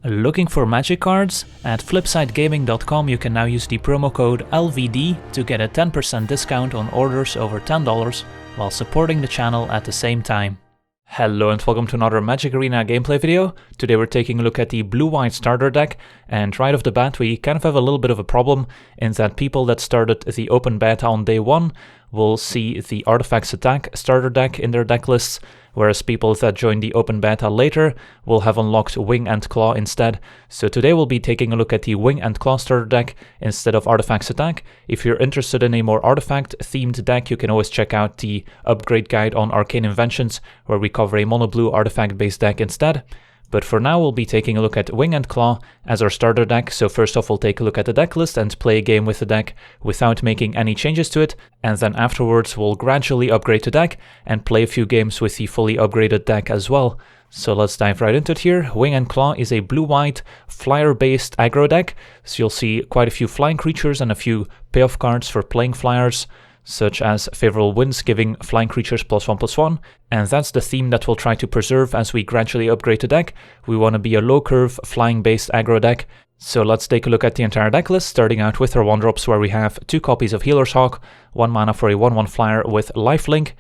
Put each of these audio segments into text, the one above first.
Looking for magic cards? At flipsidegaming.com you can now use the promo code LVD to get a 10% discount on orders over $10 while supporting the channel at the same time. Hello and welcome to another Magic Arena gameplay video. Today we're taking a look at the blue-white starter deck, and right off the bat we kind of have a little bit of a problem in that people that started the open beta on day 1 will see the Artifacts Attack starter deck in their deck lists, whereas people that join the open beta later will have unlocked Wing and Claw instead. So today we'll be taking a look at the Wing and Claw starter deck instead of Artifacts Attack. If you're interested in a more artifact themed deck, you can always check out the upgrade guide on Arcane Inventions, where we cover a mono blue artifact based deck instead. But for now, we'll be taking a look at Wing and Claw as our starter deck. So first off, we'll take a look at the deck list and play a game with the deck without making any changes to it. And then afterwards, we'll gradually upgrade the deck and play a few games with the fully upgraded deck as well. So let's dive right into it here. Wing and Claw is a blue-white flyer-based aggro deck. So you'll see quite a few flying creatures and a few payoff cards for playing flyers, such as favorable winds giving flying creatures +1/+1, and that's the theme that we'll try to preserve as we gradually upgrade the deck. We want to be a low curve flying based aggro deck. So let's take a look at the entire deck list, starting out with our 1-drops, where we have 2 copies of Healer's Hawk, 1 mana for a 1/1 flyer with lifelink.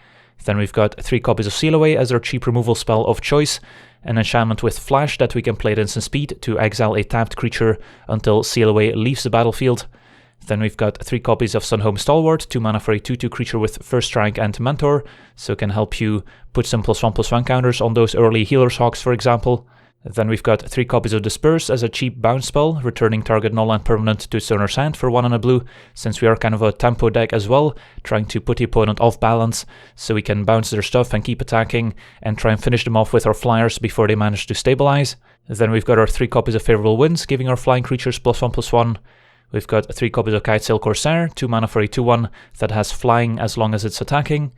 Then we've got 3 copies of Seal Away as our cheap removal spell of choice, an enchantment with flash that we can play at instant speed to exile a tapped creature until Seal Away leaves the battlefield. Then we've got 3 copies of Sunhome Stalwart, 2 mana for a 2/2 creature with First Strike and Mentor, so it can help you put some +1/+1 counters on those early Healer's Hawks, for example. Then we've got 3 copies of Disperse as a cheap bounce spell, returning target non-land permanent to its owner's hand for 1 and a blue, since we are kind of a tempo deck as well, trying to put the opponent off balance, so we can bounce their stuff and keep attacking, and try and finish them off with our flyers before they manage to stabilize. Then we've got our 3 copies of Favorable Winds, giving our flying creatures +1/+1. We've got 3 copies of Kitesail Corsair, 2 mana for a 2/1 that has flying as long as it's attacking.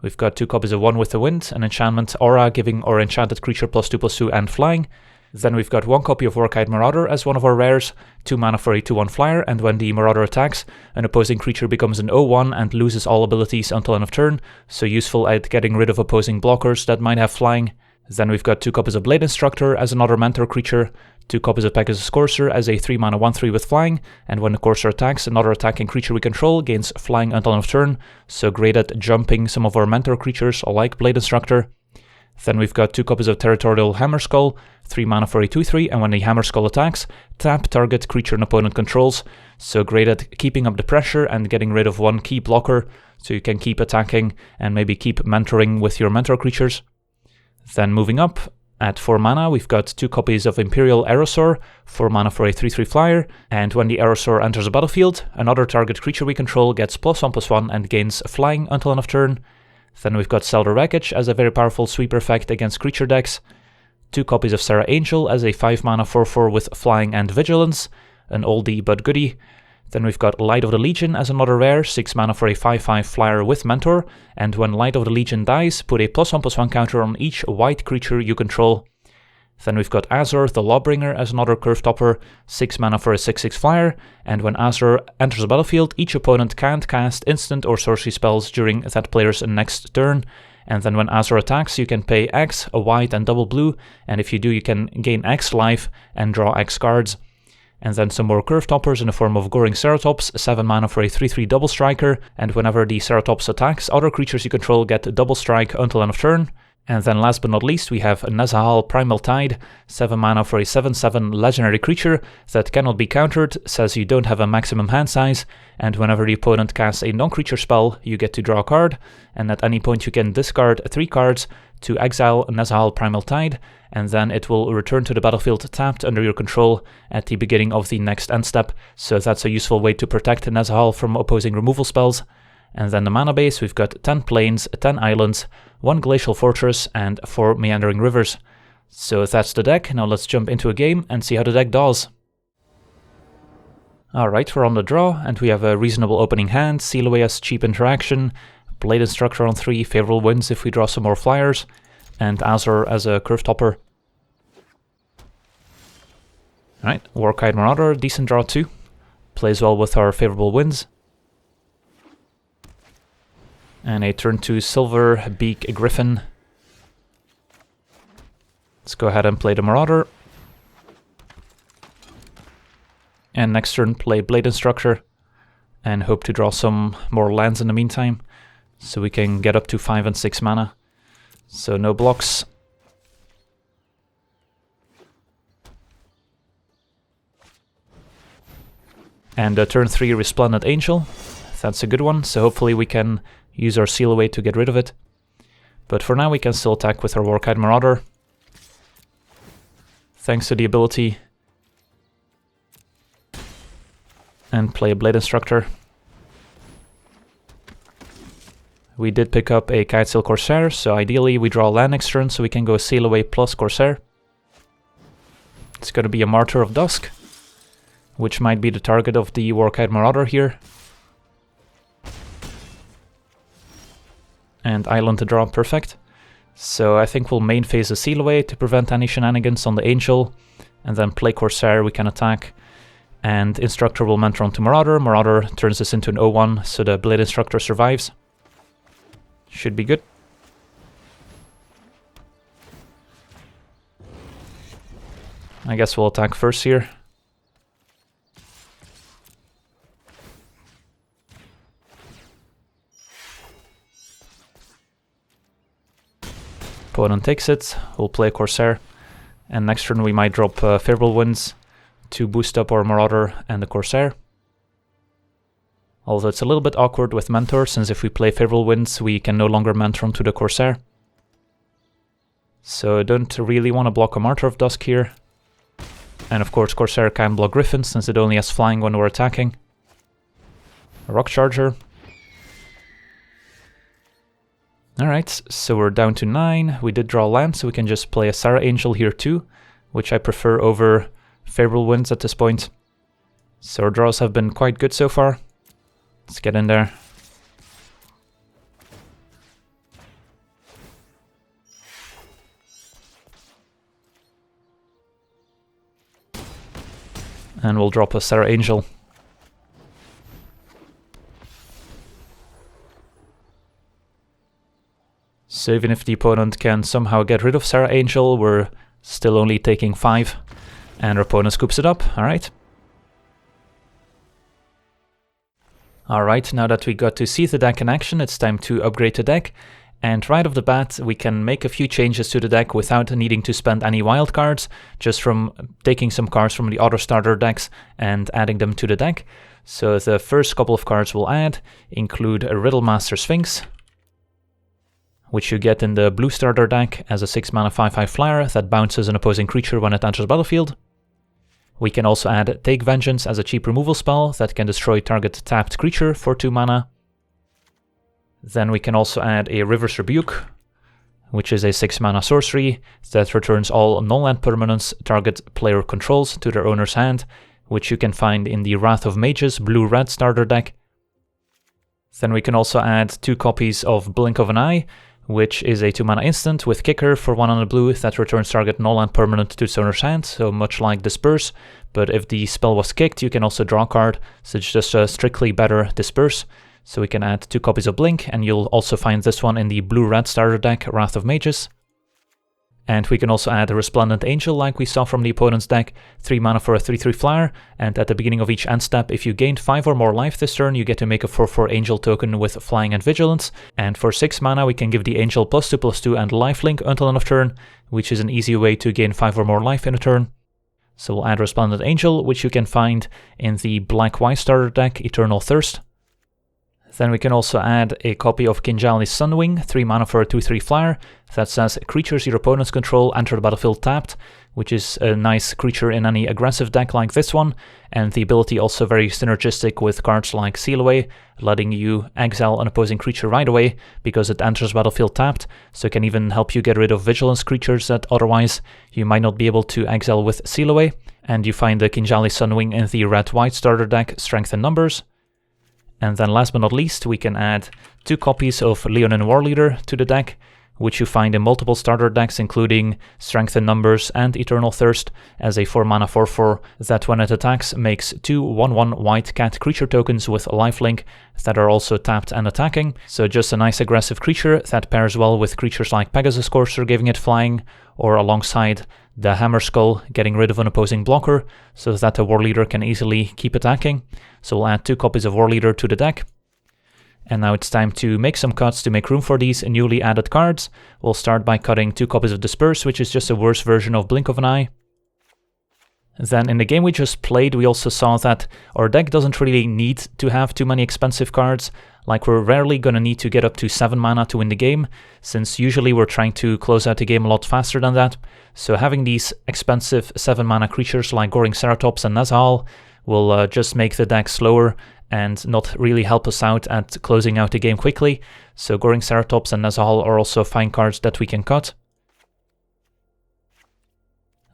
We've got 2 copies of One with the Wind, an enchantment Aura giving our enchanted creature +2/+2 and flying. Then we've got 1 copy of Warkite Marauder as one of our rares, 2 mana for a 2/1 flyer, and when the Marauder attacks, an opposing creature becomes an 0/1 and loses all abilities until end of turn, so useful at getting rid of opposing blockers that might have flying. Then we've got 2 copies of Blade Instructor as another mentor creature, 2 copies of Pegasus Courser as a 3 mana 1/3 with flying, and when the Courser attacks, another attacking creature we control gains flying until end of turn, so great at jumping some of our mentor creatures like Blade Instructor. Then we've got 2 copies of Territorial Hammerskull, 3 mana for a 2/3, and when the Hammerskull attacks, tap target creature an opponent controls, so great at keeping up the pressure and getting rid of 1 key blocker, so you can keep attacking and maybe keep mentoring with your mentor creatures. Then moving up, at 4 mana, we've got 2 copies of Imperial Aerosaur, 4 mana for a 3/3 flyer, and when the Aerosaur enters the battlefield, another target creature we control gets +1/+1 and gains flying until end of turn. Then we've got Selder Wreckage as a very powerful sweeper effect against creature decks, 2 copies of Serra Angel as a 5 mana 4/4 with flying and vigilance, an oldie but goodie. Then we've got Light of the Legion as another rare, 6 mana for a 5/5 flyer with Mentor, and when Light of the Legion dies, put a +1/+1 counter on each white creature you control. Then we've got Azor the Lawbringer as another curve topper, 6 mana for a 6/6 flyer, and when Azor enters the battlefield, each opponent can't cast instant or sorcery spells during that player's next turn, and then when Azor attacks, you can pay X, a white and double blue, and if you do, you can gain X life and draw X cards. And then some more curve toppers in the form of Goring Ceratops, 7 mana for a 3/3 double striker, and whenever the Ceratops attacks, other creatures you control get double strike until end of turn. And then last but not least, we have Nezahal Primal Tide, 7 mana for a 7/7 legendary creature that cannot be countered, says you don't have a maximum hand size, and whenever the opponent casts a non-creature spell, you get to draw a card, and at any point you can discard 3 cards to exile Nezahal Primal Tide, and then it will return to the battlefield tapped under your control at the beginning of the next end step, so that's a useful way to protect Nezahal from opposing removal spells. And then the mana base, we've got 10 plains, 10 islands, 1 glacial fortress, and 4 meandering rivers. So that's the deck. Now let's jump into a game and see how the deck does. Alright, we're on the draw, and we have a reasonable opening hand, Seal Away as cheap interaction, Blade Instructor on 3, Favorable Winds if we draw some more flyers, and Azor as a curve topper. Alright, Warkite Marauder, decent draw too. Plays well with our Favorable Winds. And a turn 2 Silver Beak Griffin. Let's go ahead and play the Marauder. And next turn play Blade Instructor and hope to draw some more lands in the meantime, so we can get up to 5 and 6 mana. So no blocks. And turn 3 Resplendent Angel. That's a good one, so hopefully we can use our Seal Away to get rid of it. But for now we can still attack with our Warkite Marauder, thanks to the ability, and play a Blade Instructor. We did pick up a Kitesail Corsair, so ideally we draw land next turn, so we can go Seal Away plus Corsair. It's going to be a Martyr of Dusk, which might be the target of the Warkite Marauder here. And Island to draw, perfect. So I think we'll main phase a Seal Away to prevent any shenanigans on the Angel, and then play Corsair, we can attack. And Instructor will mentor onto Marauder. Marauder turns this into an 0-1, so the Blade Instructor survives. Should be good. I guess we'll attack first here. Opponent takes it, we'll play Corsair, and next turn we might drop Favorable Winds to boost up our Marauder and the Corsair. Although it's a little bit awkward with Mentor, since if we play Favorable Winds we can no longer mentor onto the Corsair. So I don't really want to block a Martyr of Dusk here. And of course Corsair can block Griffin, since it only has flying when we're attacking. A Rock Charger. Alright, so we're down to 9. We did draw land, so we can just play a Sarah Angel here too, which I prefer over Favorable Winds at this point. So our draws have been quite good so far. Let's get in there. And we'll drop a Sarah Angel. So even if the opponent can somehow get rid of Sarah Angel, we're still only taking 5. And our opponent scoops it up, alright. Alright, now that we got to see the deck in action, it's time to upgrade the deck. And right off the bat, we can make a few changes to the deck without needing to spend any wild cards, just from taking some cards from the other starter decks and adding them to the deck. So the first couple of cards we'll add include a Riddlemaster Sphinx, which you get in the blue starter deck as a 6-mana 5/5 flyer that bounces an opposing creature when it enters battlefield. We can also add Take Vengeance as a cheap removal spell that can destroy target tapped creature for 2 mana. Then we can also add a River's Rebuke, which is a 6-mana sorcery that returns all non-land permanents target player controls to their owner's hand, which you can find in the Wrath of Mages blue-red starter deck. Then we can also add 2 copies of Blink of an Eye, which is a 2-mana instant with Kicker for 1 on a blue that returns target non-land permanent to its owner's hand, so much like Disperse, but if the spell was kicked you can also draw a card, so it's just a strictly better Disperse. So we can add 2 copies of Blink, and you'll also find this one in the blue-red starter deck, Wrath of Mages. And we can also add a Resplendent Angel like we saw from the opponent's deck, 3 mana for a 3/3 flyer, and at the beginning of each end step, if you gained 5 or more life this turn, you get to make a 4/4 Angel token with Flying and Vigilance, and for 6 mana we can give the Angel +2/+2 and lifelink until end of turn, which is an easy way to gain 5 or more life in a turn. So we'll add Resplendent Angel, which you can find in the black-white starter deck, Eternal Thirst. Then we can also add a copy of Kinjali's Sunwing, 3 mana for a 2/3 flyer, that says creatures your opponents control enter the battlefield tapped, which is a nice creature in any aggressive deck like this one, and the ability also very synergistic with cards like Seal Away, letting you exile an opposing creature right away because it enters battlefield tapped, so it can even help you get rid of vigilance creatures that otherwise you might not be able to exile with Seal Away. And you find the Kinjali Sunwing in the red-white starter deck, Strength in Numbers. And then last but not least, we can add 2 copies of Leonin Warleader to the deck, which you find in multiple starter decks, including Strength in Numbers and Eternal Thirst, as a 4 mana 4/4 that when it attacks makes 2 1/1 white cat creature tokens with lifelink that are also tapped and attacking. So just a nice aggressive creature that pairs well with creatures like Pegasus Courser giving it flying, or alongside the Hammer Skull, getting rid of an opposing blocker so that the War Leader can easily keep attacking. So we'll add 2 copies of War Leader to the deck. And now it's time to make some cuts to make room for these newly added cards. We'll start by cutting 2 copies of Disperse, which is just a worse version of Blink of an Eye. Then in the game we just played, we also saw that our deck doesn't really need to have too many expensive cards. Like, we're rarely gonna need to get up to 7 mana to win the game, since usually we're trying to close out the game a lot faster than that. So having these expensive 7 mana creatures like Goring Ceratops and Nazahal will just make the deck slower and not really help us out at closing out the game quickly. So Goring Ceratops and Nazahal are also fine cards that we can cut.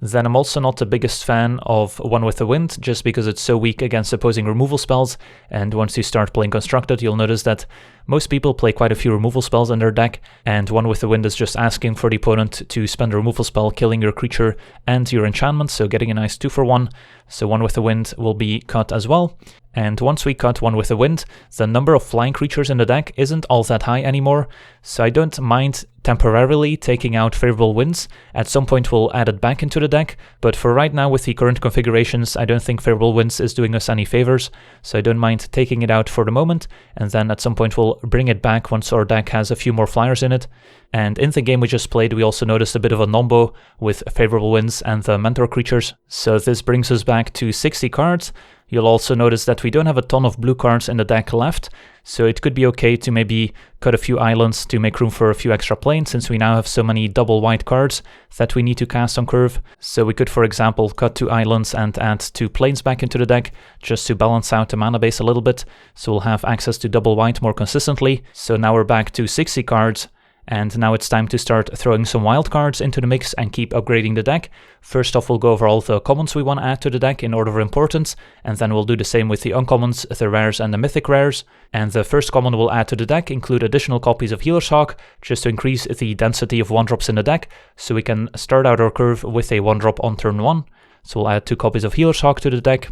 Then I'm also not the biggest fan of One with the Wind, just because it's so weak against opposing removal spells, and once you start playing Constructed, you'll notice that most people play quite a few removal spells in their deck, and One with the Wind is just asking for the opponent to spend a removal spell, killing your creature and your enchantment, so getting a nice 2-for-1. So One with the Wind will be cut as well. And once we cut One with the Wind, the number of flying creatures in the deck isn't all that high anymore, so I don't mind temporarily taking out Favorable Winds. At some point we'll add it back into the deck, but for right now with the current configurations, I don't think Favorable Winds is doing us any favors, so I don't mind taking it out for the moment, and then at some point we'll bring it back once our deck has a few more flyers in it. And in the game we just played, we also noticed a bit of a nombo with Favorable Winds and the Mentor creatures, so this brings us back to 60 cards. You'll also notice that we don't have a ton of blue cards in the deck left, so it could be okay to maybe cut a few islands to make room for a few extra planes, since we now have so many double white cards that we need to cast on curve. So we could, for example, cut 2 islands and add 2 planes back into the deck, just to balance out the mana base a little bit, so we'll have access to double white more consistently. So now we're back to 60 cards. And now it's time to start throwing some wild cards into the mix and keep upgrading the deck. First off, we'll go over all the commons we want to add to the deck in order of importance, and then we'll do the same with the uncommons, the rares and the mythic rares. And the first common we'll add to the deck include additional copies of Healer's Hawk, just to increase the density of 1-drops in the deck, so we can start out our curve with a 1-drop on turn 1. So we'll add 2 copies of Healer's Hawk to the deck.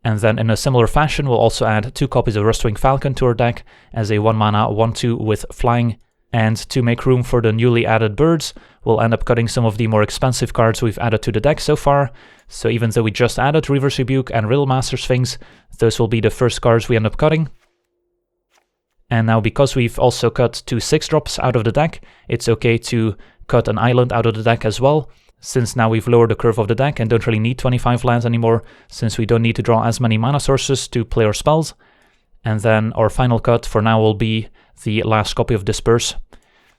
And then in a similar fashion, we'll also add 2 copies of Rustwing Falcon to our deck as a 1-mana 1/2 with flying. And to make room for the newly added birds, we'll end up cutting some of the more expensive cards we've added to the deck so far. So even though we just added Reverse Rebuke and Riddlemaster Sphinx, those will be the first cards we end up cutting. And now because we've also cut 2 6-drops out of the deck, it's okay to cut an island out of the deck as well, since now we've lowered the curve of the deck and don't really need 25 lands anymore, since we don't need to draw as many mana sources to play our spells. And then our final cut for now will be the last copy of Disperse.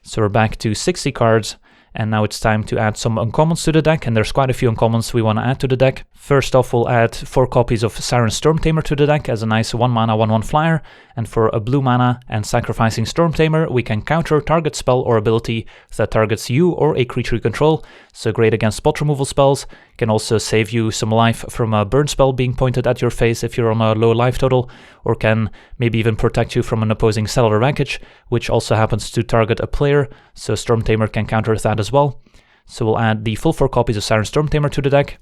So we're back to 60 cards, and now it's time to add some uncommons to the deck, and there's quite a few uncommons we want to add to the deck. First off, we'll add 4 copies of Siren Stormtamer to the deck as a nice 1-mana 1/1 flyer, and for a blue mana and sacrificing Stormtamer, we can counter target spell or ability that targets you or a creature you control, so great against spot removal spells. Can also save you some life from a burn spell being pointed at your face if you're on a low life total, or can maybe even protect you from an opposing Cellular Wreckage, which also happens to target a player, so Stormtamer can counter that as well. So we'll add the full 4 copies of Siren Stormtamer to the deck.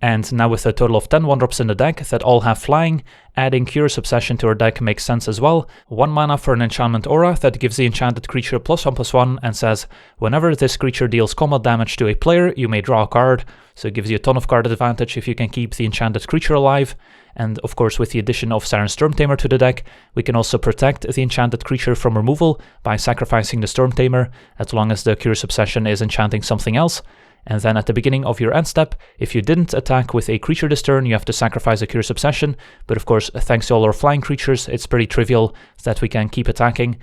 And now with a total of 10 1-drops in the deck that all have flying, adding Curious Obsession to our deck makes sense as well. 1 mana for an enchantment aura that gives the enchanted creature +1/+1 and says, whenever this creature deals combat damage to a player, you may draw a card. So it gives you a ton of card advantage if you can keep the enchanted creature alive. And of course, with the addition of Siren Stormtamer to the deck, we can also protect the enchanted creature from removal by sacrificing the Stormtamer, as long as the Curious Obsession is enchanting something else. And then at the beginning of your end step, if you didn't attack with a creature this turn, you have to sacrifice a Curious Obsession. But of course, thanks to all our flying creatures, it's pretty trivial that we can keep attacking.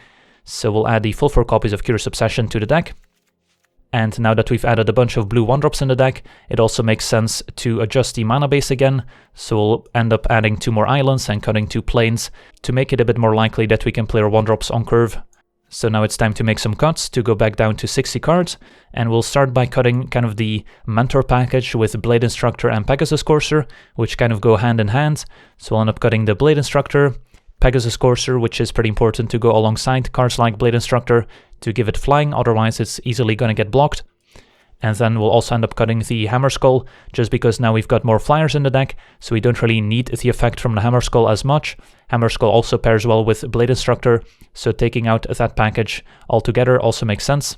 So we'll add the full 4 copies of Curious Obsession to the deck. And now that we've added a bunch of blue 1-drops in the deck, it also makes sense to adjust the mana base again. So we'll end up adding 2 more islands and cutting 2 planes to make it a bit more likely that we can play our 1-drops on curve. So now it's time to make some cuts to go back down to 60 cards, and we'll start by cutting kind of the Mentor package with Blade Instructor and Pegasus Courser, which kind of go hand in hand. So we'll end up cutting the Blade Instructor, Pegasus Courser, which is pretty important to go alongside cards like Blade Instructor to give it flying, otherwise it's easily going to get blocked. And then we'll also end up cutting the Hammer Skull, just because now we've got more flyers in the deck, so we don't really need the effect from the Hammer Skull as much. Hammer Skull also pairs well with Blade Instructor, so taking out that package altogether also makes sense.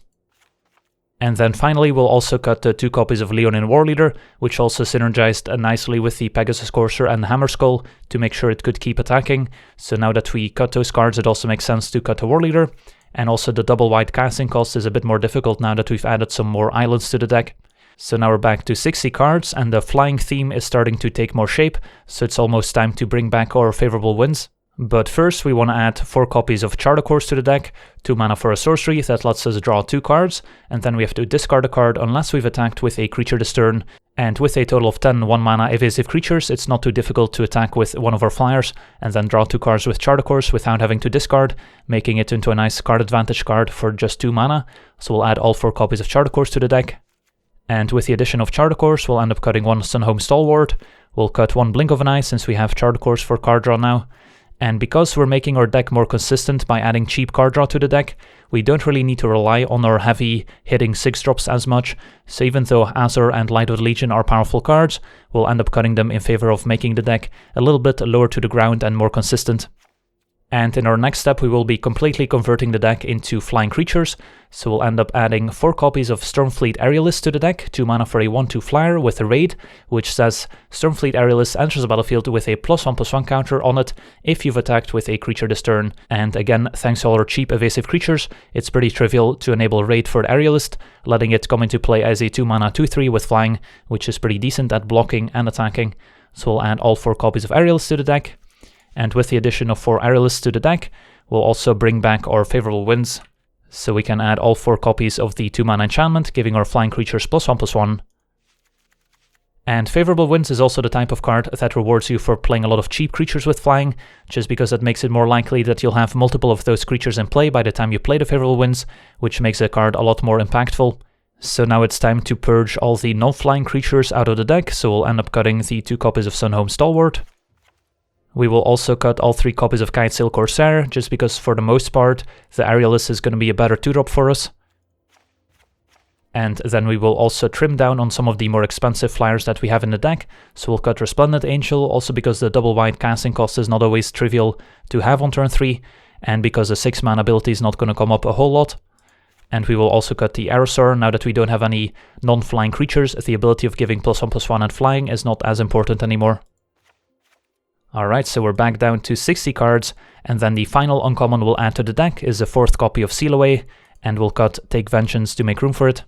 And then finally, we'll also cut 2 copies of Leonin Warleader, which also synergized nicely with the Pegasus Courser and Hammer Skull to make sure it could keep attacking. So now that we cut those cards, it also makes sense to cut a Warleader. And also the double white casting cost is a bit more difficult now that we've added some more islands to the deck. So now we're back to 60 cards, and the flying theme is starting to take more shape, so it's almost time to bring back our favorable winds. But first we want to add 4 copies of Chart a Course to the deck, 2 mana for a sorcery that lets us draw 2 cards, and then we have to discard a card unless we've attacked with a creature this turn. And with a total of 10 1-mana evasive creatures, it's not too difficult to attack with one of our flyers, and then draw 2 cards with Chart a Course without having to discard, making it into a nice card advantage card for just 2 mana. So we'll add all 4 copies of Chart a Course to the deck. And with the addition of Chart a Course, we'll end up cutting 1 Sunhome Stalwart. We'll cut 1 Blink of an Eye since we have Chart a Course for card draw now. And because we're making our deck more consistent by adding cheap card draw to the deck, we don't really need to rely on our heavy hitting 6-drops as much. So even though Azure and Light of the Legion are powerful cards, we'll end up cutting them in favor of making the deck a little bit lower to the ground and more consistent. And in our next step, we will be completely converting the deck into flying creatures. So we'll end up adding 4 copies of Stormfleet Aerialist to the deck, 2 mana for a 1/2 flyer with a raid, which says Stormfleet Aerialist enters the battlefield with a +1/+1 counter on it if you've attacked with a creature this turn. And again, thanks to all our cheap evasive creatures, it's pretty trivial to enable raid for the Aerialist, letting it come into play as a 2 mana 2/3 with flying, which is pretty decent at blocking and attacking. So we'll add all 4 copies of Aerialist to the deck. And with the addition of 4 Aerialists to the deck, we'll also bring back our favorable winds. So we can add all 4 copies of the 2 mana enchantment, giving our flying creatures +1/+1. And favorable winds is also the type of card that rewards you for playing a lot of cheap creatures with flying, just because it makes it more likely that you'll have multiple of those creatures in play by the time you play the favorable winds, which makes the card a lot more impactful. So now it's time to purge all the non-flying creatures out of the deck, so we'll end up cutting the 2 copies of Sunhome Stalwart. We will also cut all 3 copies of Kitesail Corsair, just because for the most part, the Aerialist is going to be a better 2-drop for us. And then we will also trim down on some of the more expensive flyers that we have in the deck, so we'll cut Resplendent Angel, also because the double white casting cost is not always trivial to have on turn 3, and because the 6 mana ability is not going to come up a whole lot. And we will also cut the Aerosaur. Now that we don't have any non-flying creatures, the ability of giving +1/+1 and flying is not as important anymore. Alright, so we're back down to 60 cards, and then the final uncommon we'll add to the deck is a 4th copy of Seal Away, and we'll cut Take Vengeance to make room for it.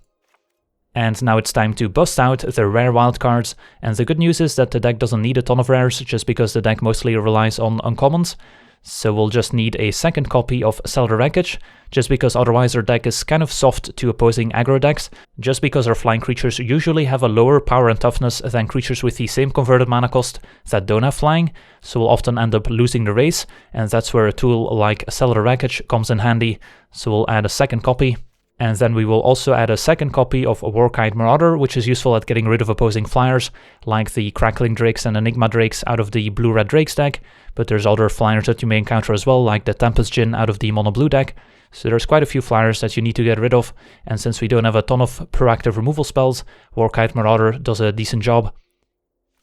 And now it's time to bust out the rare wild cards, and the good news is that the deck doesn't need a ton of rares, just because the deck mostly relies on uncommons. So we'll just need a 2nd copy of Cellar Wreckage, just because otherwise our deck is kind of soft to opposing aggro decks, just because our flying creatures usually have a lower power and toughness than creatures with the same converted mana cost that don't have flying, so we'll often end up losing the race, and that's where a tool like Cellar Wreckage comes in handy, so we'll add a 2nd copy. And then we will also add a 2nd copy of Warkite Marauder, which is useful at getting rid of opposing flyers, like the Crackling Drakes and Enigma Drakes out of the Blue-Red Drakes deck, but there's other flyers that you may encounter as well, like the Tempest Djinn out of the Mono-Blue deck. So there's quite a few flyers that you need to get rid of, and since we don't have a ton of proactive removal spells, Warkite Marauder does a decent job.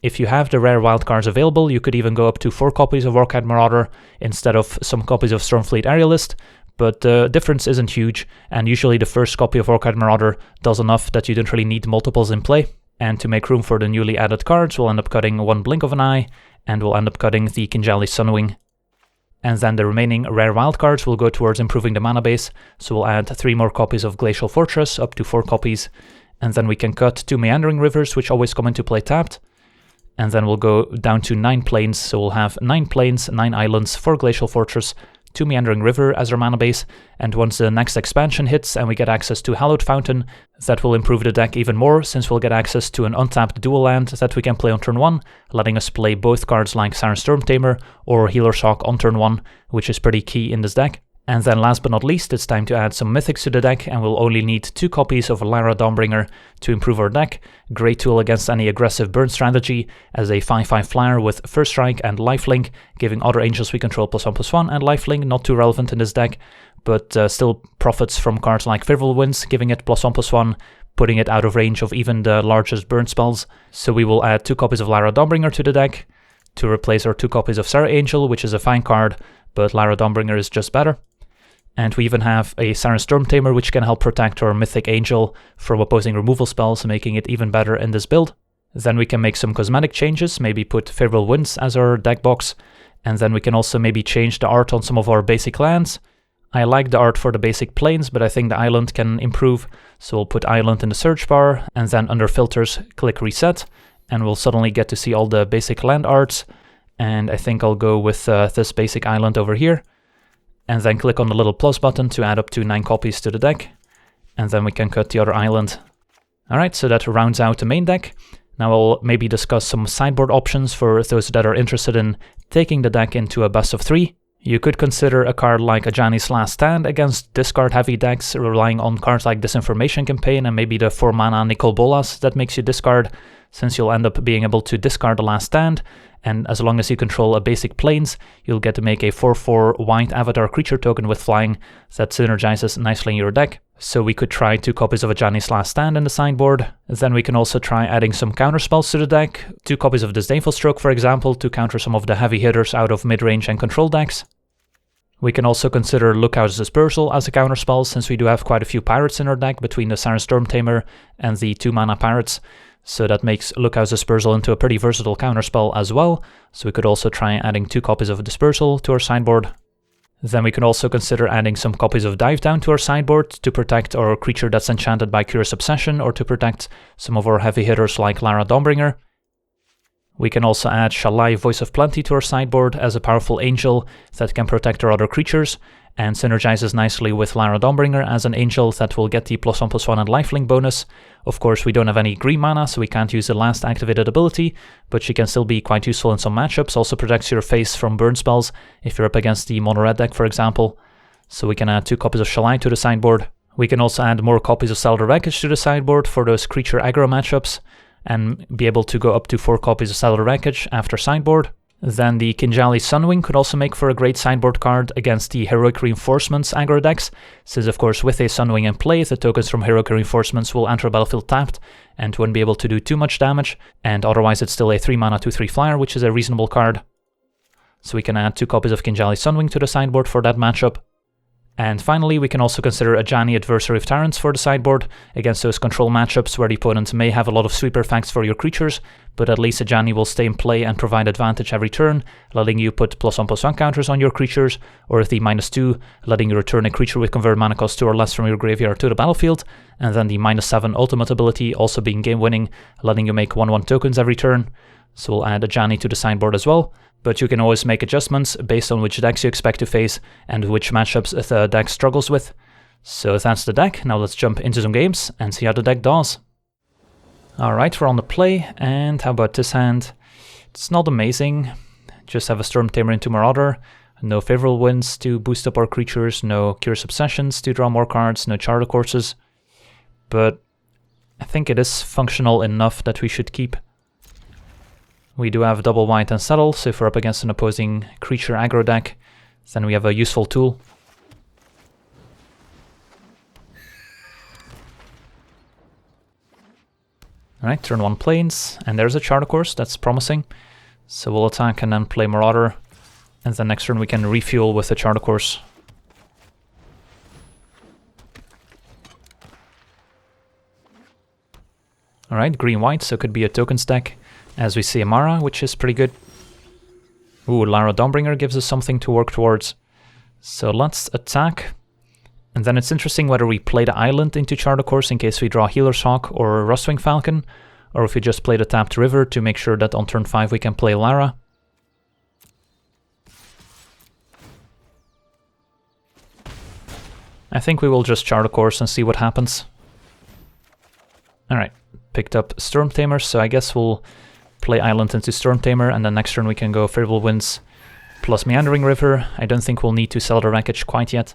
If you have the rare wildcards available, you could even go up to 4 copies of Warkite Marauder instead of some copies of Stormfleet Aerialist, but the difference isn't huge, and usually the 1st copy of Warkite Marauder does enough that you don't really need multiples in play. And to make room for the newly added cards, we'll end up cutting 1 Blink of an Eye, and we'll end up cutting the Kinjali Sunwing. And then the remaining rare wildcards will go towards improving the mana base, so we'll add 3 more copies of Glacial Fortress, up to 4 copies, and then we can cut 2 Meandering Rivers, which always come into play tapped. And then we'll go down to 9 plains, so we'll have 9 plains, 9 islands for Glacial Fortress, 2 Meandering River as our mana base, and once the next expansion hits and we get access to Hallowed Fountain, that will improve the deck even more, since we'll get access to an untapped dual land that we can play on turn 1, letting us play both cards like Siren Stormtamer or Healer's Hawk on turn 1, which is pretty key in this deck. And then last but not least, it's time to add some mythics to the deck, and we'll only need 2 copies of Lyra Dawnbringer to improve our deck. Great tool against any aggressive burn strategy, as a 5/5 flyer with First Strike and Lifelink, giving other angels we control +1/+1, and Lifelink not too relevant in this deck, but still profits from cards like Favorable Winds, giving it +1/+1, putting it out of range of even the largest burn spells. So we will add 2 copies of Lyra Dawnbringer to the deck, to replace our 2 copies of Serra Angel, which is a fine card, but Lyra Dawnbringer is just better. And we even have a Siren Stormtamer, which can help protect our Mythic Angel from opposing removal spells, making it even better in this build. Then we can make some cosmetic changes, maybe put Favorable Winds as our deck box, and then we can also maybe change the art on some of our basic lands. I like the art for the basic plains, but I think the island can improve, so we'll put island in the search bar, and then under filters, click reset, and we'll suddenly get to see all the basic land arts, and I think I'll go with this basic island over here, and then click on the little plus button to add up to 9 copies to the deck, and then we can cut the other island. Alright, so that rounds out the main deck. Now I'll maybe discuss some sideboard options for those that are interested in taking the deck into a best of 3. You could consider a card like Ajani's Last Stand against discard-heavy decks, relying on cards like Disinformation Campaign and maybe the 4-mana Nicol Bolas that makes you discard, since you'll end up being able to discard the Last Stand, and as long as you control a basic plains, you'll get to make a 4/4 white avatar creature token with flying that synergizes nicely in your deck. So we could try 2 copies of Ajani's Last Stand in the sideboard. Then we can also try adding some counterspells to the deck, 2 copies of Disdainful Stroke for example, to counter some of the heavy hitters out of mid-range and control decks. We can also consider Lookout's Dispersal as a counterspell, since we do have quite a few pirates in our deck between the Siren Stormtamer and the 2-mana pirates. So that makes Lookout's Dispersal into a pretty versatile counterspell as well. So we could also try adding 2 copies of Dispersal to our sideboard. Then we can also consider adding some copies of Dive Down to our sideboard to protect our creature that's enchanted by Curious Obsession, or to protect some of our heavy hitters like Lara Dawnbringer. We can also add Shalai, Voice of Plenty to our sideboard as a powerful angel that can protect our other creatures, and synergizes nicely with Lara Dawnbringer as an angel that will get the +1/+1 and lifelink bonus. Of course, we don't have any green mana, so we can't use the last activated ability, but she can still be quite useful in some matchups. Also protects your face from burn spells if you're up against the mono-red deck, for example. So we can add 2 copies of Shalai to the sideboard. We can also add more copies of Cellar Wreckage to the sideboard for those creature aggro matchups, and be able to go up to 4 copies of Cellar Wreckage after sideboard. Then the Kinjali Sunwing could also make for a great sideboard card against the Heroic Reinforcements aggro decks, since of course with a Sunwing in play, the tokens from Heroic Reinforcements will enter the battlefield tapped and wouldn't be able to do too much damage, and otherwise it's still a 3-mana 2/3 flyer, which is a reasonable card. So we can add 2 copies of Kinjali Sunwing to the sideboard for that matchup. And finally, we can also consider Ajani, Adversary of Tyrants for the sideboard against those control matchups where the opponent may have a lot of sweeper effects for your creatures, but at least Ajani will stay in play and provide advantage every turn, letting you put +1/+1 counters on your creatures, or the -2, letting you return a creature with convert mana cost 2 or less from your graveyard to the battlefield, and then the -7 ultimate ability also being game winning, letting you make 1/1 tokens every turn. So we'll add Ajani to the sideboard as well. But you can always make adjustments based on which decks you expect to face and which matchups the deck struggles with. So that's the deck. Now let's jump into some games and see how the deck does. Alright, we're on the play, and how about this hand? It's not amazing. Just have a Stormtamer into Marauder, no Favorable Winds to boost up our creatures, no Curious Obsessions to draw more cards, no Charter Courses. But I think it is functional enough that we should keep. We do have double white and settle, so if we're up against an opposing creature aggro deck, then we have a useful tool. Alright, turn 1 plains, and there's a Charter Course, that's promising. So we'll attack and then play Marauder, and then next turn we can refuel with the Charter Course. Alright, green-white, so it could be a tokens deck. As we see Amara, which is pretty good. Ooh, Lara Dawnbringer gives us something to work towards. So let's attack. And then it's interesting whether we play the island into Charter Course in case we draw Healer's Hawk or Rustwing Falcon, or if we just play the tapped river to make sure that on turn 5 we can play Lara. I think we will just Charter Course and see what happens. Alright, picked up Stormtamer, so I guess we'll play Island into Stormtamer, and then next turn we can go Favorable Winds plus Meandering River. I don't think we'll need to sell the Wreckage quite yet.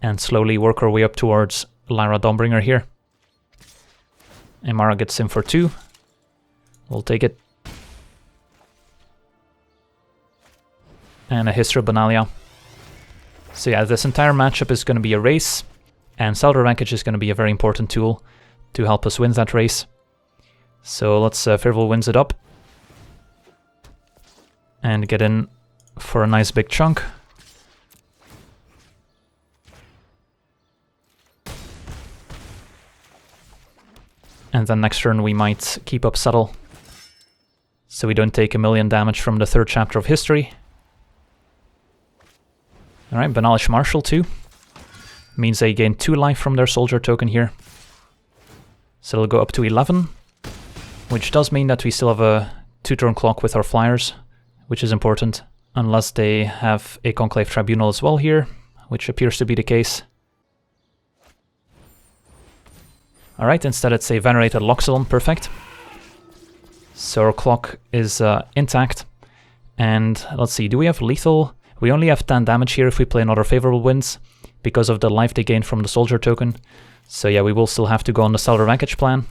And slowly work our way up towards Lara Dawnbringer here. Amara gets in for 2. We'll take it. And a Hystra Benalia. So yeah, this entire matchup is going to be a race, and Cellar Wreckage is going to be a very important tool to help us win that race. So let's Favorable Winds it up. And get in for a nice big chunk. And then next turn we might keep up Settle, so we don't take 1,000,000 damage from the 3rd chapter of history. Alright, Banalish Marshal too. Means they gain 2 life from their soldier token here. So it'll go up to 11, which does mean that we still have a 2-turn clock with our flyers, which is important, unless they have a Conclave Tribunal as well here, which appears to be the case. Alright, instead it's a Venerated Loxodon, perfect. So our clock is intact. And let's see, do we have lethal? We only have 10 damage here if we play another favorable winds, because of the life they gain from the soldier token. So yeah, we will still have to go on the Stellar Wreckage plan.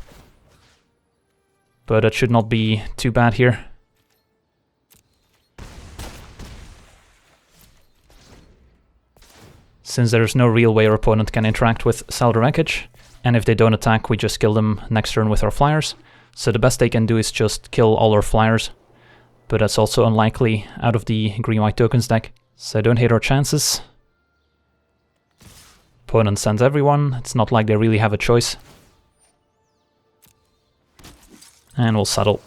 But it should not be too bad here. Since there's no real way our opponent can interact with Stellar Wreckage, and if they don't attack, we just kill them next turn with our flyers. So the best they can do is just kill all our flyers. But that's also unlikely out of the green-white tokens deck. So I don't hate our chances. Opponent sends everyone. It's not like they really have a choice. And we'll settle.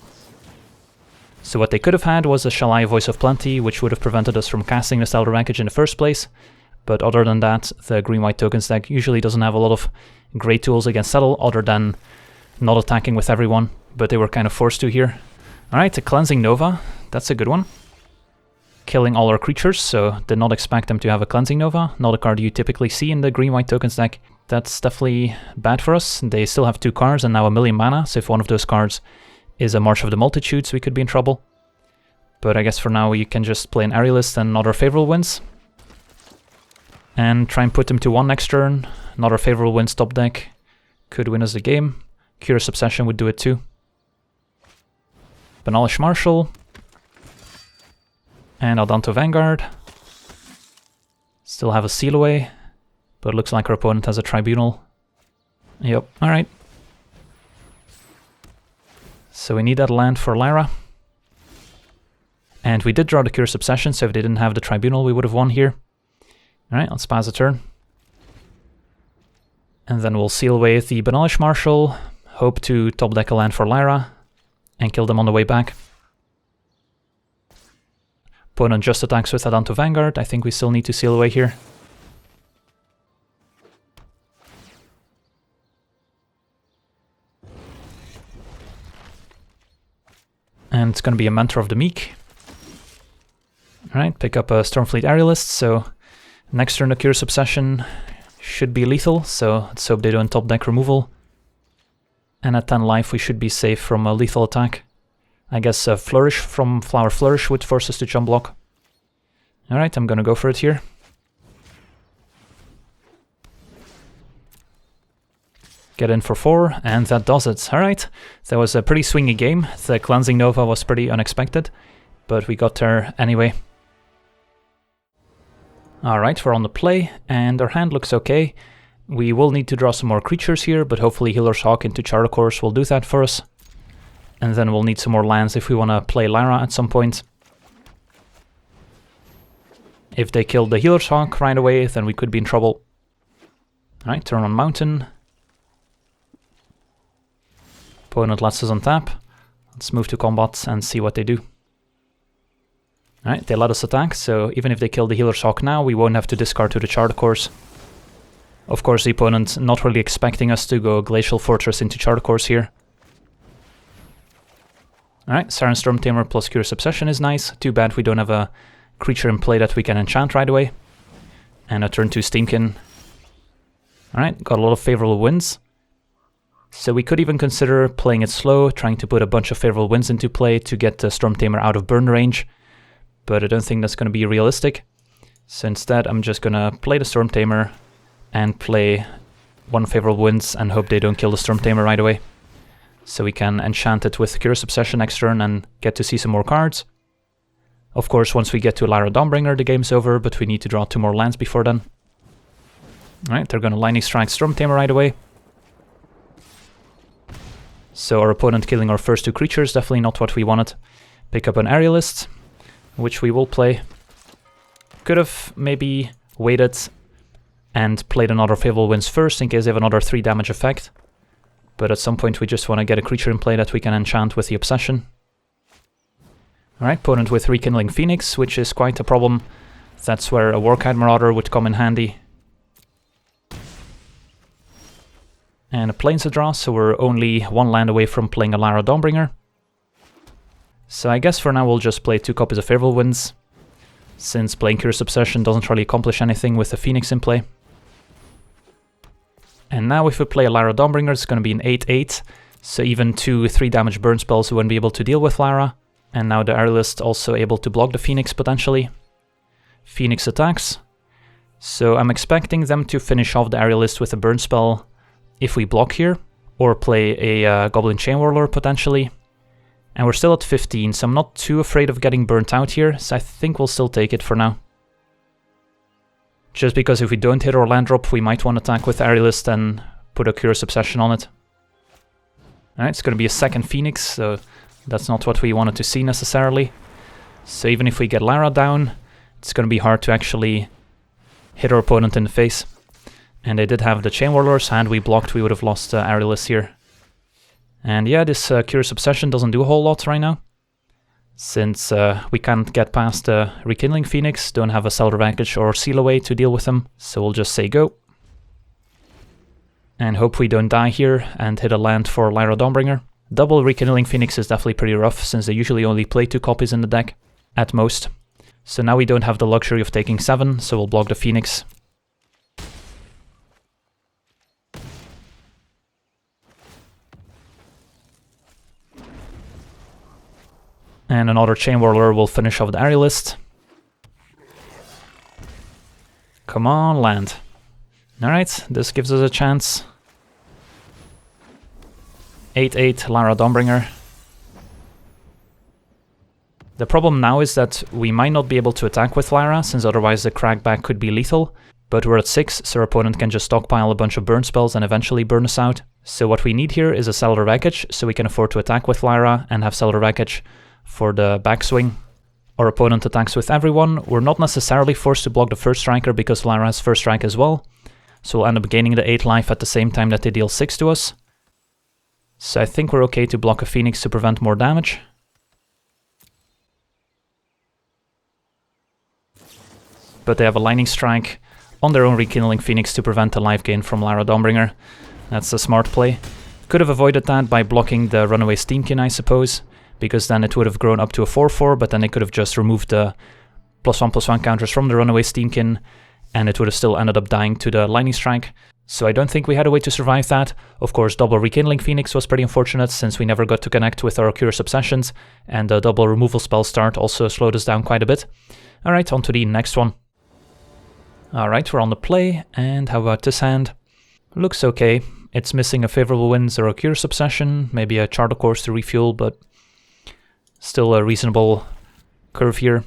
So what they could have had was a Shalai Voice of Plenty, which would have prevented us from casting the Stellar Wreckage in the first place. But other than that, the green-white tokens deck usually doesn't have a lot of great tools against Settle, other than not attacking with everyone, but they were kind of forced to here. Alright, a Cleansing Nova, that's a good one. Killing all our creatures, so did not expect them to have a Cleansing Nova, not a card you typically see in the green-white tokens deck. That's definitely bad for us. They still have 2 cards and now 1,000,000 mana, so if one of those cards is a March of the Multitudes, we could be in trouble. But I guess for now you can just play an Aerialist and other favorable winds. And try and put them to 1 next turn. Another favorable winds top deck could win us the game. Curious Obsession would do it too. Banalish Marshal. And Aldanto Vanguard. Still have a Seal Away, but it looks like our opponent has a Tribunal. Yep, alright. So we need that land for Lyra. And we did draw the Curious Obsession, so if they didn't have the Tribunal, we would have won here. Alright, let's pass a turn. And then we'll seal away the Banalish Marshal, hope to top deck a land for Lyra, and kill them on the way back. Opponent just attacks with Aldanto Vanguard. I think we still need to seal away here. And it's going to be a Mentor of the Meek. Alright, pick up a Stormfleet Aerialist, so next turn the Curious Obsession should be lethal, so let's hope they don't top deck removal. And at 10 life we should be safe from a lethal attack. I guess a Flourish from Flower Flourish would force us to jump block. Alright, I'm gonna go for it here. Get in for 4, and that does it. Alright, that was a pretty swingy game. The Cleansing Nova was pretty unexpected, but we got there anyway. Alright, we're on the play, and our hand looks okay. We will need to draw some more creatures here, but hopefully Healer's Hawk into Charter Course will do that for us. And then we'll need some more lands if we want to play Lyra at some point. If they kill the Healer's Hawk right away, then we could be in trouble. Alright, turn on Mountain. Opponent lets us untap. Let's move to combat and see what they do. Alright, they let us attack, so even if they kill the Healer's Hawk now, we won't have to discard to the Charter Course. Of course, the opponent not really expecting us to go Glacial Fortress into Charter Course here. Alright, Siren Stormtamer plus Curious Obsession is nice. Too bad we don't have a creature in play that we can enchant right away. And a turn 2 Steamkin. Alright, got a lot of favorable winds. So we could even consider playing it slow, trying to put a bunch of favorable winds into play to get the Stormtamer out of burn range. But I don't think that's going to be realistic. So instead I'm just going to play the Stormtamer and play 1 favorable winds and hope they don't kill the Stormtamer right away. So we can enchant it with Curious Obsession next turn and get to see some more cards. Of course, once we get to Lyra Dawnbringer, the game's over, but we need to draw 2 more lands before then. Alright, they're going to Lightning Strike Stormtamer right away. So our opponent killing our first 2 creatures, definitely not what we wanted. Pick up an Aerialist, which we will play. Could have maybe waited and played another favorable winds first in case they have another 3 damage effect. but at some point we just want to get a creature in play that we can enchant with the Obsession. Alright, opponent with Rekindling Phoenix, which is quite a problem. That's where a Warkite Marauder would come in handy. And a Plains of Draw, so we're only one land away from playing a Lara Dawnbringer. So I guess for now we'll just play 2 copies of Favorable Winds, since playing Curious Obsession doesn't really accomplish anything with the Phoenix in play. And now if we play a Lara Dawnbringer, it's going to be an 8/8, so even 2 3 damage burn spells we wouldn't be able to deal with Lara. And now the Aerialist also able to block the Phoenix potentially. Phoenix attacks. So I'm expecting them to finish off the Aerialist with a burn spell if we block here, or play a Goblin Chain Whirler potentially. And we're still at 15, so I'm not too afraid of getting burnt out here, so I think we'll still take it for now. Just because if we don't hit our land drop, we might want to attack with Aerialist and put a Curious Obsession on it. Alright, it's going to be a second Phoenix, so that's not what we wanted to see necessarily. So even if we get Lara down, it's going to be hard to actually hit our opponent in the face. And they did have the Chain Whirlers, had we blocked we would have lost Aerialist here. And yeah, this Curious Obsession doesn't do a whole lot right now, since we can't get past Rekindling Phoenix, don't have a Cellar Wreckage or Seal Away to deal with them, so we'll just say go. And hope we don't die here and hit a land for Lara Dawnbringer. Double Rekindling Phoenix is definitely pretty rough, since they usually only play 2 copies in the deck, at most. So now we don't have the luxury of taking 7, so we'll block the Phoenix. And another Chain Whirler will finish off the Aerialist. Come on, land. Alright, this gives us a chance. 8/8 Lara Dawnbringer. The problem now is that we might not be able to attack with Lara, since otherwise the crackback could be lethal. But we're at 6, so our opponent can just stockpile a bunch of burn spells and eventually burn us out. So what we need here is a Cellar Wreckage, so we can afford to attack with Lara and have Cellar Wreckage for the backswing. Our opponent attacks with everyone. We're not necessarily forced to block the first striker because Lara has first strike as well. So we'll end up gaining the 8 life at the same time that they deal 6 to us. So I think we're okay to block a Phoenix to prevent more damage. But they have a Lightning Strike on their own Rekindling Phoenix to prevent a life gain from Lara Dawnbringer. That's a smart play. Could have avoided that by blocking the Runaway Steamkin, I suppose, because then it would have grown up to a 4/4, but then they could have just removed the +1/+1 counters from the Runaway Steamkin, and it would have still ended up dying to the Lightning Strike. So I don't think we had a way to survive that. Of course, double Rekindling Phoenix was pretty unfortunate, since we never got to connect with our Curious Obsessions, and the double removal spell start also slowed us down quite a bit. Alright, on to the next one. Alright, we're on the play, and how about this hand? Looks okay. It's missing a Favorable Winds or a Curious Obsession, maybe a Charter Course to refuel, but still a reasonable curve here.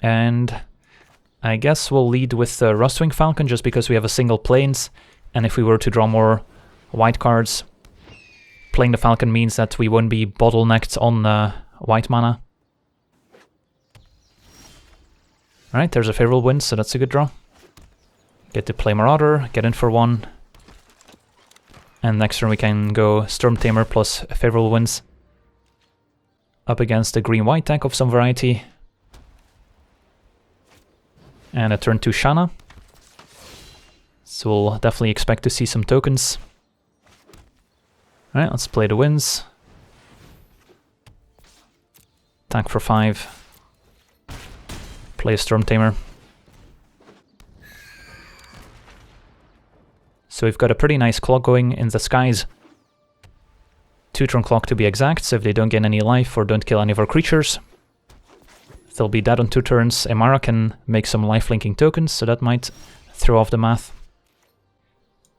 And I guess we'll lead with the Rustwing Falcon, just because we have a single Plains, and if we were to draw more white cards, playing the Falcon means that we won't be bottlenecked on white mana. Alright, there's a Favorable Wind, so that's a good draw. Get to play Marauder, get in for 1. And next turn we can go Storm Tamer plus Favorable Winds up against a green-white deck of some variety. And a turn 2 Shanna. So we'll definitely expect to see some tokens. Alright, let's play the Winds. Attack for 5. Play a Storm Tamer. So we've got a pretty nice clock going in the skies. 2-turn clock to be exact, so if they don't gain any life or don't kill any of our creatures, they'll be dead on 2 turns. Emara can make some life-linking tokens, so that might throw off the math.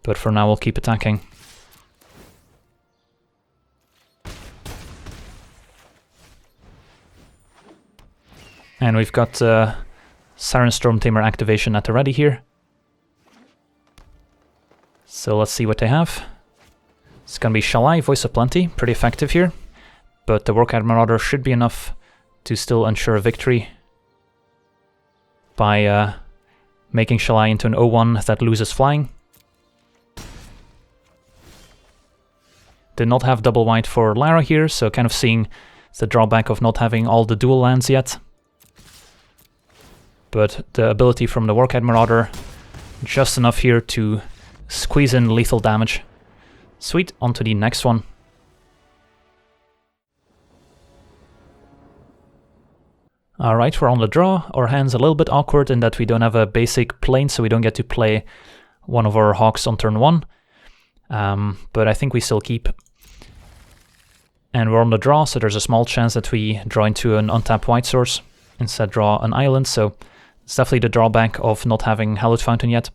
But for now we'll keep attacking. And we've got Siren Storm Tamer activation at the ready here. So let's see what they have. It's gonna be Shalai, Voice of Plenty, pretty effective here. But the Warkite Marauder should be enough to still ensure a victory by making Shalai into an 0/1 that loses flying. Did not have double white for Lara here, so kind of seeing the drawback of not having all the dual lands yet. But the ability from the Warcad Marauder, just enough here to squeeze in lethal damage. Sweet, on to the next one. Alright, we're on the draw. Our hand's a little bit awkward in that we don't have a basic plane, so we don't get to play one of our hawks on turn 1. But I think we still keep. And we're on the draw, so there's a small chance that we draw into an untapped white source, instead draw an island, so it's definitely the drawback of not having Hallowed Fountain yet.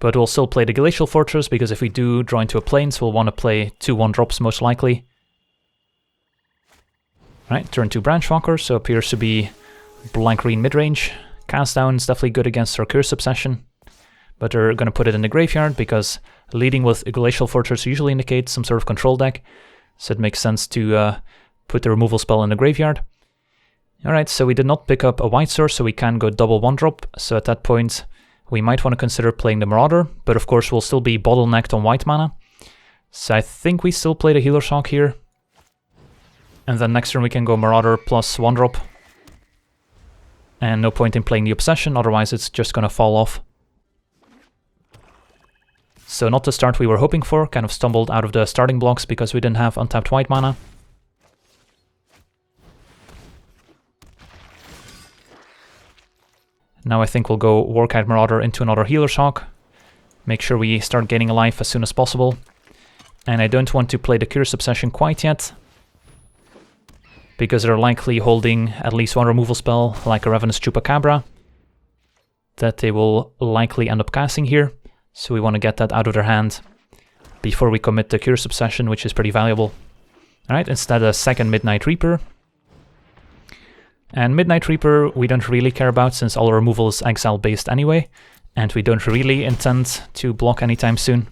But we'll still play the Glacial Fortress, because if we do draw into a plains, we'll want to play 2 1-drops most likely. Right, turn 2 Branchwalker, so appears to be blank green midrange. Cast down is definitely good against our Curse Obsession, but they're going to put it in the graveyard because leading with a Glacial Fortress usually indicates some sort of control deck, so it makes sense to put the removal spell in the graveyard. Alright, so we did not pick up a white source, so we can go double 1-drop, so at that point we might want to consider playing the Marauder, but of course we'll still be bottlenecked on white mana. So I think we still play the Healer's Hawk here. And then next turn we can go Marauder plus 1-drop. And no point in playing the Obsession, otherwise it's just gonna fall off. So not the start we were hoping for, kind of stumbled out of the starting blocks because we didn't have untapped white mana. Now I think we'll go Warcad Marauder into another Healer's Hawk. Make sure we start gaining a life as soon as possible. And I don't want to play the Curse Obsession quite yet, because they're likely holding at least one removal spell, like a Ravenous Chupacabra, that they will likely end up casting here. So we want to get that out of their hand before we commit the Curse Obsession, which is pretty valuable. Alright, instead a second Midnight Reaper. And Midnight Reaper we don't really care about since all removal is exile based anyway, and we don't really intend to block anytime soon.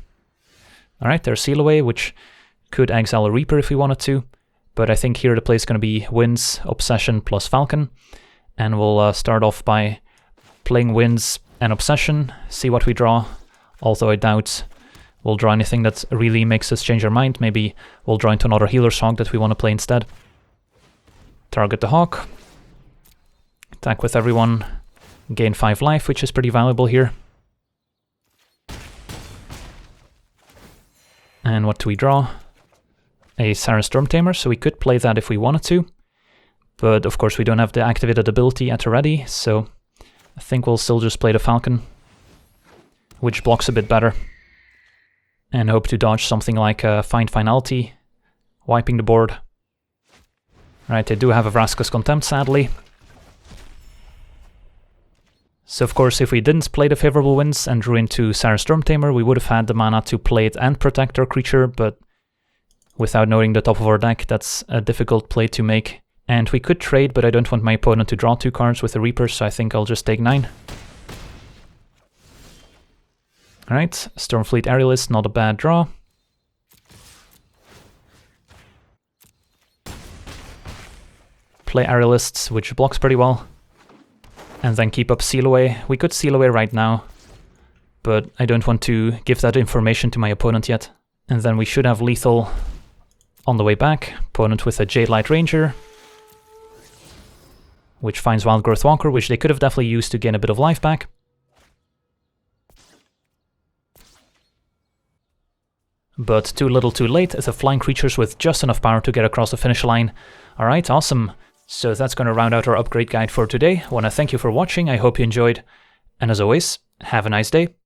Alright, there's Seal Away, which could exile a Reaper if we wanted to, but I think here the play is going to be Winds, Obsession plus Falcon, and we'll start off by playing Winds and Obsession, see what we draw, although I doubt we'll draw anything that really makes us change our mind. Maybe we'll draw into another Healer's Hawk that we want to play instead. Target the Hawk. Attack with everyone, gain 5 life, which is pretty valuable here. And what do we draw? A Sarin Stormtamer, so we could play that if we wanted to. But of course we don't have the activated ability at the ready, so I think we'll still just play the Falcon, which blocks a bit better. And hope to dodge something like Find Finality, wiping the board. Right, they do have a Vraska's Contempt, sadly. So of course, if we didn't play the favorable winds and drew into Sarin Stormtamer, we would have had the mana to play it and protect our creature, but without knowing the top of our deck, that's a difficult play to make. And we could trade, but I don't want my opponent to draw 2 cards with the Reaper, so I think I'll just take 9. Alright, Stormfleet Aerialist, not a bad draw. Play Aerialists, which blocks pretty well. And then keep up Seal Away. We could Seal Away right now, but I don't want to give that information to my opponent yet. And then we should have lethal on the way back. Opponent with a Jade Light Ranger, which finds Wildgrowth Walker, which they could have definitely used to gain a bit of life back. But too little too late, as the flying creatures with just enough power to get across the finish line. Alright, awesome. So that's going to round out our upgrade guide for today. I want to thank you for watching, I hope you enjoyed, and as always, have a nice day.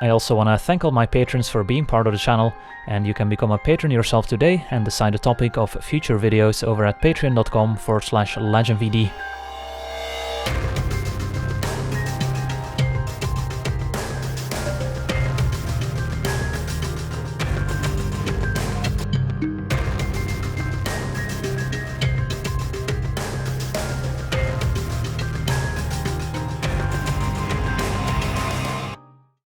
I also want to thank all my patrons for being part of the channel, and you can become a patron yourself today and decide the topic of future videos over at patreon.com/LegenVD.